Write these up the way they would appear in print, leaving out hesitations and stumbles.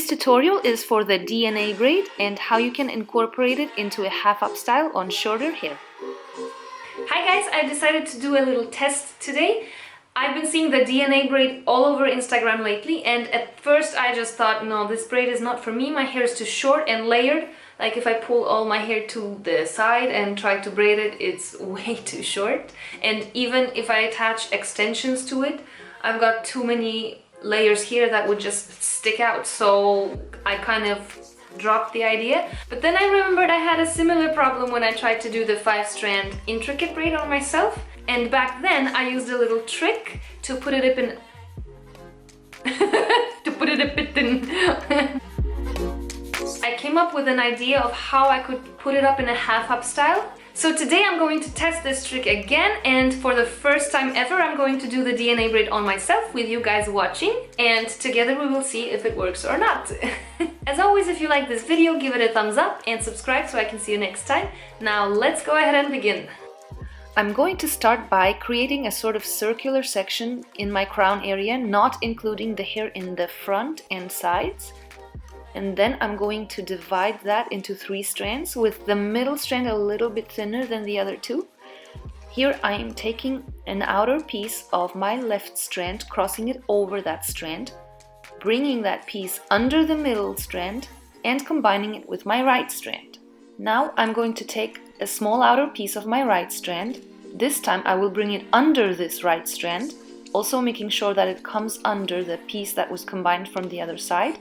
tutorial is for the DNA braid and how you can incorporate it into a half-up style on shorter hair. Hi guys, I decided to do a little test today. I've been seeing the DNA braid all over Instagram lately, and at first I just thought, no, this braid is not for me. My hair is too short and layered. Like if I pull all my hair to the side and try to braid it, it's way too short. And even if I attach extensions to it, I've got too many layers here that would just stick out. So I kind of dropped the idea. But then I remembered I had a similar problem when I tried to do the 5-strand intricate braid on myself. And back then I used a little trick to put it up in I came up with an idea of how I could put it up in a half-up style. So today I'm going to test this trick again, and for the first time ever I'm going to do the DNA braid on myself with you guys watching, and together we will see if it works or not. As always, if you like this video, give it a thumbs up and subscribe so I can see you next time. Now let's go ahead and begin. I'm going to start by creating a sort of circular section in my crown area, not including the hair in the front and sides. And then I'm going to divide that into 3 strands, with the middle strand a little bit thinner than the other 2. Here I am taking an outer piece of my left strand, crossing it over that strand, bringing that piece under the middle strand and combining it with my right strand. Now I'm going to take a small outer piece of my right strand. This time I will bring it under this right strand, also making sure that it comes under the piece that was combined from the other side.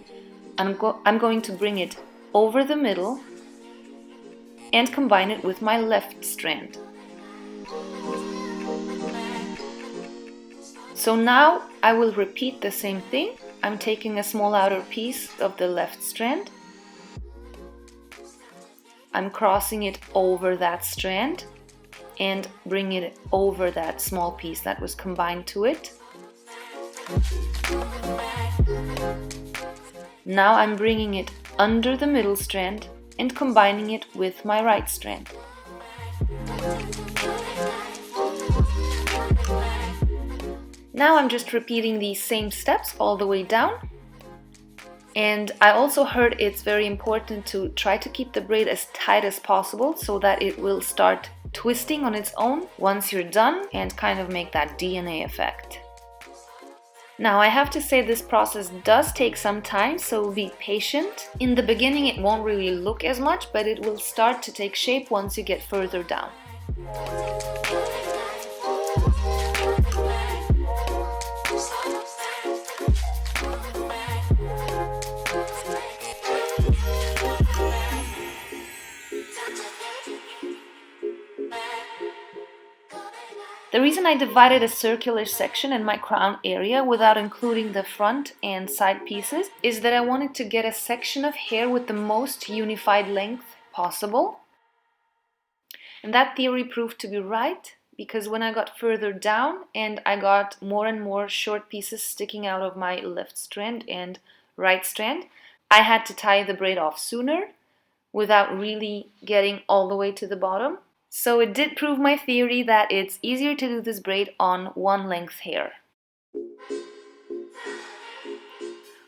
I'm going to bring it over the middle and combine it with my left strand. So now I will repeat the same thing. I'm taking a small outer piece of the left strand. I'm crossing it over that strand and bringing it over that small piece that was combined to it. Now I'm bringing it under the middle strand and combining it with my right strand. Now I'm just repeating these same steps all the way down. And I also heard it's very important to try to keep the braid as tight as possible so that it will start twisting on its own once you're done and kind of make that DNA effect. Now I have to say this process does take some time, so be patient. In the beginning it won't really look as much, but it will start to take shape once you get further down. The reason I divided a circular section in my crown area without including the front and side pieces is that I wanted to get a section of hair with the most unified length possible. And that theory proved to be right, because when I got further down and I got more and more short pieces sticking out of my left strand and right strand, I had to tie the braid off sooner without really getting all the way to the bottom. So it did prove my theory that it's easier to do this braid on one length hair.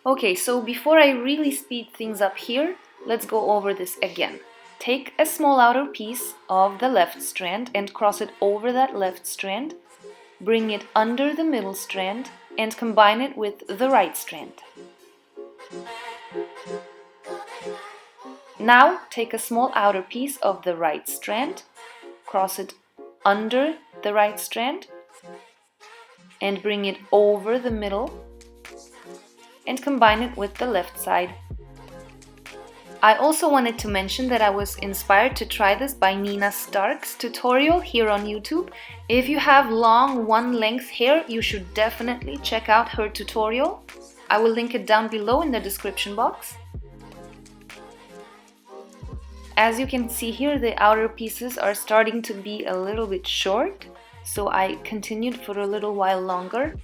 Okay, so before I really speed things up here, let's go over this again. Take a small outer piece of the left strand and cross it over that left strand. Bring it under the middle strand and combine it with the right strand. Now take a small outer piece of the right strand, cross it under the right strand and bring it over the middle and combine it with the left side. I also wanted to mention that I was inspired to try this by Nina Starck's tutorial here on YouTube. If you have long one-length hair, you should definitely check out her tutorial. I will link it down below in the description box. As you can see here, the outer pieces are starting to be a little bit short, so I continued for a little while longer.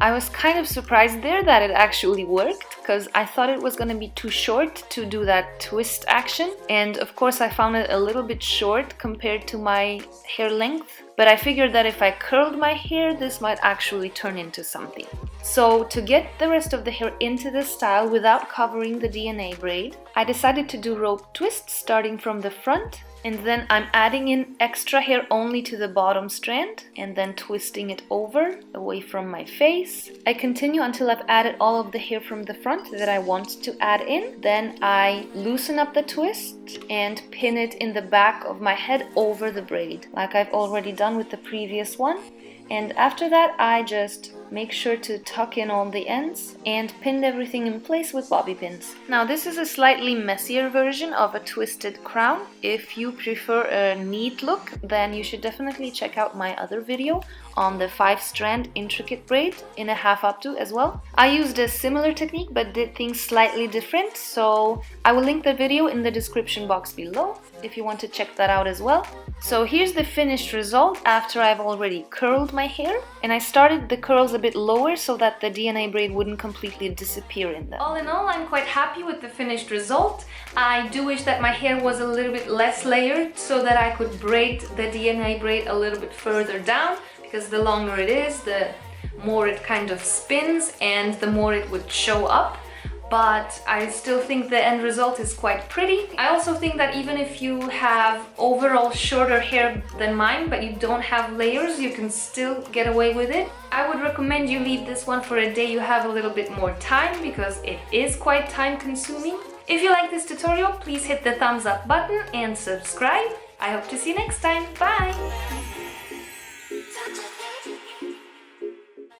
I was kind of surprised there that it actually worked. because I thought it was gonna be too short to do that twist action, and of course I found it a little bit short compared to my hair length, but I figured that if I curled my hair, this might actually turn into something. So to get the rest of the hair into this style without covering the DNA braid, I decided to do rope twists starting from the front, and then I'm adding in extra hair only to the bottom strand and then twisting it over away from my face. I continue until I've added all of the hair from the front that I want to add in. Then I loosen up the twist and pin it in the back of my head over the braid, like I've already done with the previous one. And after that, I just make sure to tuck in all the ends and pin everything in place with bobby pins. Now this is a slightly messier version of a twisted crown. If you prefer a neat look, then you should definitely check out my other video on the 5-strand intricate braid in a half updo as well. I used a similar technique but did things slightly different, so I will link the video in the description box below if you want to check that out as well. So here's the finished result after I've already curled my hair, and I started the curls a bit lower so that the DNA braid wouldn't completely disappear in them. All in all, I'm quite happy with the finished result. I do wish that my hair was a little bit less layered so that I could braid the DNA braid a little bit further down, because the longer it is, the more it kind of spins and the more it would show up. But I still think the end result is quite pretty. I also think that even if you have overall shorter hair than mine, but you don't have layers, you can still get away with it. I would recommend you leave this one for a day you have a little bit more time, because it is quite time consuming. If you like this tutorial, please hit the thumbs up button and subscribe. I hope to see you next time. Bye!